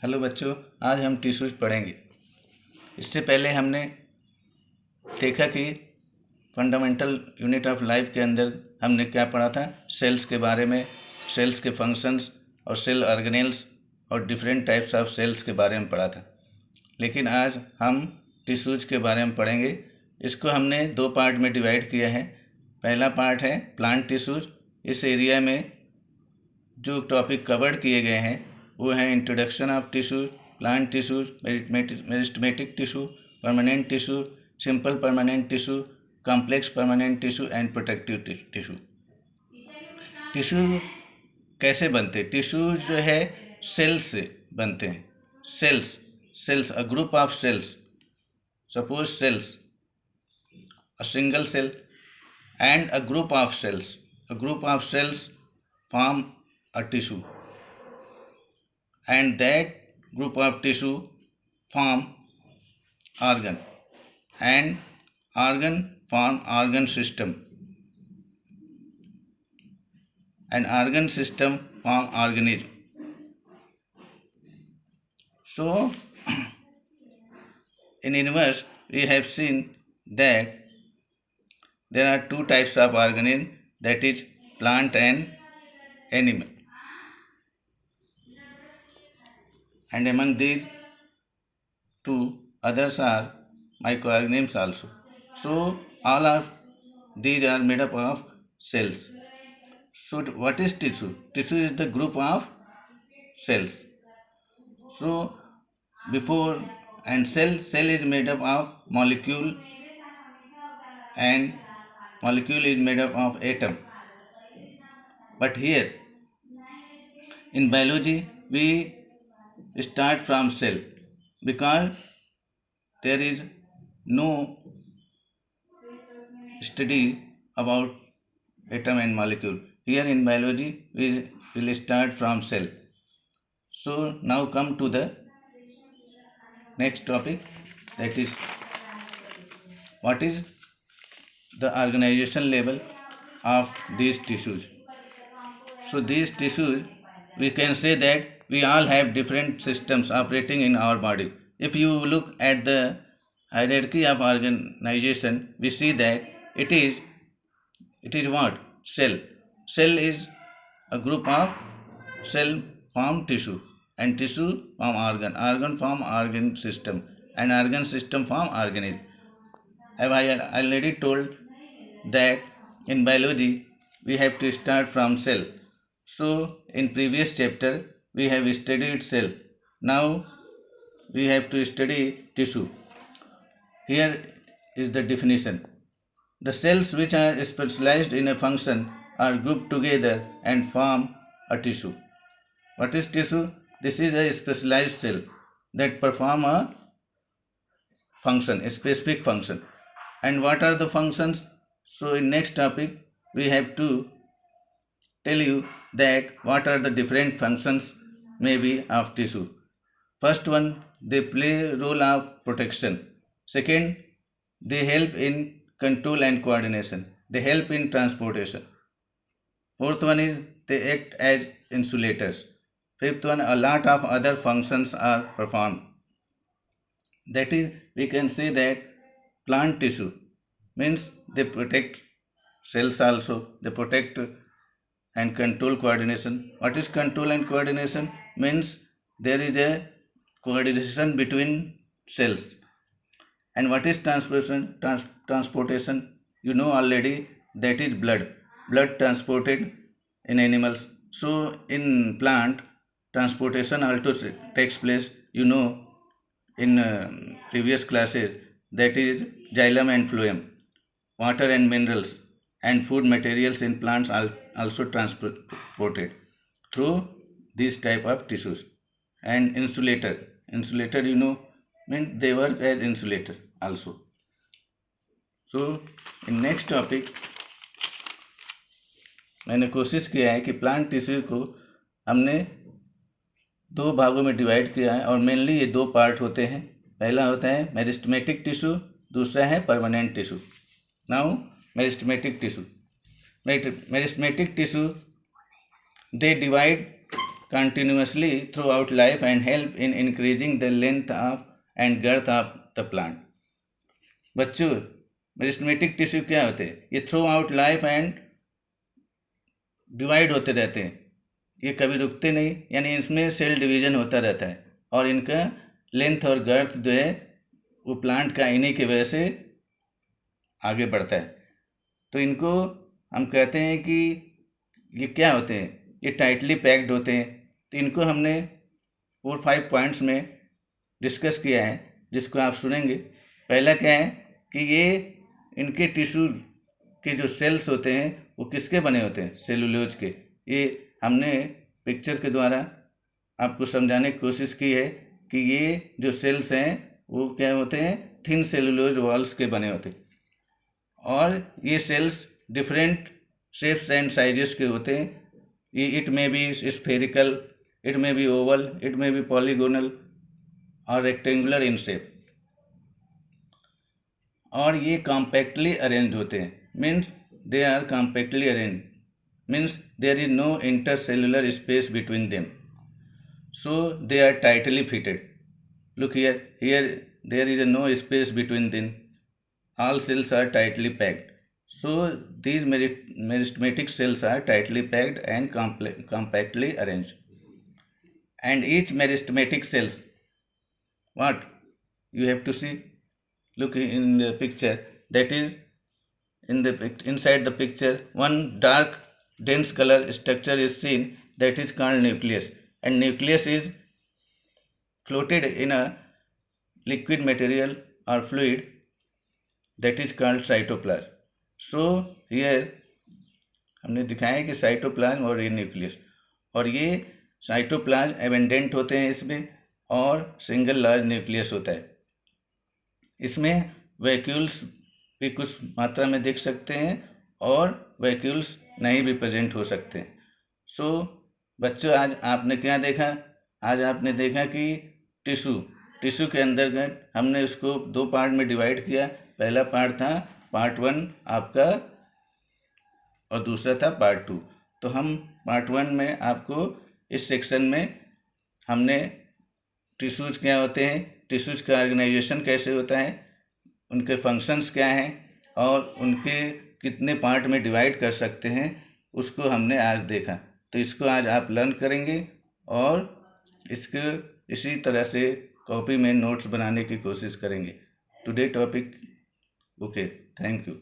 Hello बच्चों, आज हम टिश्यूज पढ़ेंगे। इससे पहले हमने देखा कि फंडामेंटल यूनिट ऑफ लाइफ के अंदर हमने क्या पढ़ा था, सेल्स के बारे में, सेल्स के फंक्शंस और सेल ऑर्गेनेल्स और डिफरेंट टाइप्स ऑफ सेल्स के बारे में पढ़ा था। लेकिन आज हम टिश्यूज के बारे में पढ़ेंगे। इसको हमने दो पार्ट में डिवाइड किया है। पहला पार्ट है प्लांट टिश्यूज। इस एरिया में जो टॉपिक कवर्ड किए गए हैं वो हैं introduction of tissues, plant tissues, meristematic tissue, permanent tissue, simple permanent tissue, complex permanent tissue and protective tissue. Tissue कैसे बनते हैं? टिश्यू जो है सेल्स से बनते हैं। Cells a group of cells, suppose cells, a single cell and a group of cells form a tissue, and that group of tissue form organ, and organ form organ system, and organ system form organism. So in universe we have seen that there are two types of organism, that is plant and animal, and among these two others are microorganisms also. So all of these are made up of cells. So what is tissue? Tissue is the group of cells. So before, and cell is made up of molecule, and molecule is made up of atom. But here in biology we start from cell, because there is no study about atom and molecule. Here in biology we will start from cell. So now come to the next topic, that is what is the organization level of these tissues. So these tissues, we can say that we all have different systems operating in our body. If you look at the hierarchy of organization, we see that it is what? Cell. Cell is a group of cell form tissue, and tissue form organ. Organ form organ system, and organ system form organism. Have I already told that in biology we have to start from cell. So in previous chapter we have studied cell. Now we have to study tissue. Here is the definition. The cells which are specialized in a function are grouped together and form a tissue. What is tissue? This is a specialized cell that perform a function, a specific function. And what are the functions? So in next topic we have to tell you that what are the different functions maybe of tissue. First one, they play role of protection. Second, they help in control and coordination. They help in transportation. Fourth one is they act as insulators. Fifth one, a lot of other functions are performed. That is, we can say that plant tissue means they protect cells also, they protect and control coordination. What is control and coordination? Means there is a coordination between cells. And what is transportation? Transportation, you know already, that is blood transported in animals. So in plant, transportation also takes place, you know, in previous classes, that is xylem and phloem. Water and minerals and food materials in plants are also transported through these type of tissues. And insulator, you know, means they work as insulator also. So in next topic मैंने कोशिश किया है कि plant tissue को हमने दो भागों में डिवाइड किया है, और मेनली ये दो पार्ट होते हैं। पहला होता है मेरिस्टेमेटिक टिश्यू, दूसरा है permanent tissue. Now meristematic tissue, they divide continuously throughout life and help in increasing the length of and girth of the plant. बच्चों, मेरिस्टेमेटिक टिश्यू क्या होते हैं? ये through out life and divide होते रहते हैं, ये कभी रुकते नहीं, यानी इसमें सेल डिवीजन होता रहता है और इनका लेंथ और गर्थ जो है वो प्लांट का इन्हीं की वजह से आगे बढ़ता है। तो इनको हम कहते हैं कि ये क्या होते हैं? ये टाइटली पैक्ड होते हैं। तो इनको हमने 4-5 पॉइंट्स में डिस्कस किया है, जिसको आप सुनेंगे। पहला क्या है कि ये इनके टिश्यू के जो सेल्स होते हैं वो किसके बने होते हैं? सेलुलोज के। ये हमने पिक्चर के द्वारा आपको समझाने की कोशिश की है कि ये जो सेल्स हैं वो क्या होते हैं? थिन सेलुलोज वॉल्स के बने होते हैं और ये cells different shapes and sizes के होते हैं। ये it may be spherical, it may be oval, it may be polygonal और रेक्टेंगुलर इन शेप, और ये कॉम्पैक्टली अरेंज होते हैं। Means they are compactly arrange, means there is no intercellular space between them, so they are tightly fitted. Look here there is no space between them, all cells are tightly packed. So these meristematic cells are tightly packed and compactly arranged. And each meristematic cells, what you have to see, look in the picture, that is inside the picture one dark dense color structure is seen, that is called nucleus, and nucleus is floated in a liquid material or fluid, that is called cytoplasm. So here हमने दिखाया कि cytoplasm और ये nucleus, और ये cytoplasm abandoned होते हैं इसमें, और सिंगल लार्ज न्यूक्लियस होता है। इसमें वैक्यूल्स भी कुछ मात्रा में देख सकते हैं और वैक्यूल्स नहीं भी प्रेजेंट हो सकते हैं। सो बच्चों, आज आपने क्या देखा? आज आपने देखा कि टिश्यू के अंतर्गत हमने उसको 2 पार्ट में डिवाइड किया। पहला पार्ट था पार्ट 1 आपका और दूसरा था पार्ट 2। तो हम पार्ट 1 में आपको इस सेक्शन में हमने टिश्यूज क्या होते हैं, टिश्यूज का ऑर्गेनाइजेशन कैसे होता है, उनके फंक्शंस क्या हैं और उनके कितने पार्ट में डिवाइड कर सकते हैं, उसको हमने आज देखा। तो इसको आज आप लर्न करेंगे और इसको इसी तरह से कॉपी में नोट्स बनाने की कोशिश करेंगे। Today topic okay, thank you.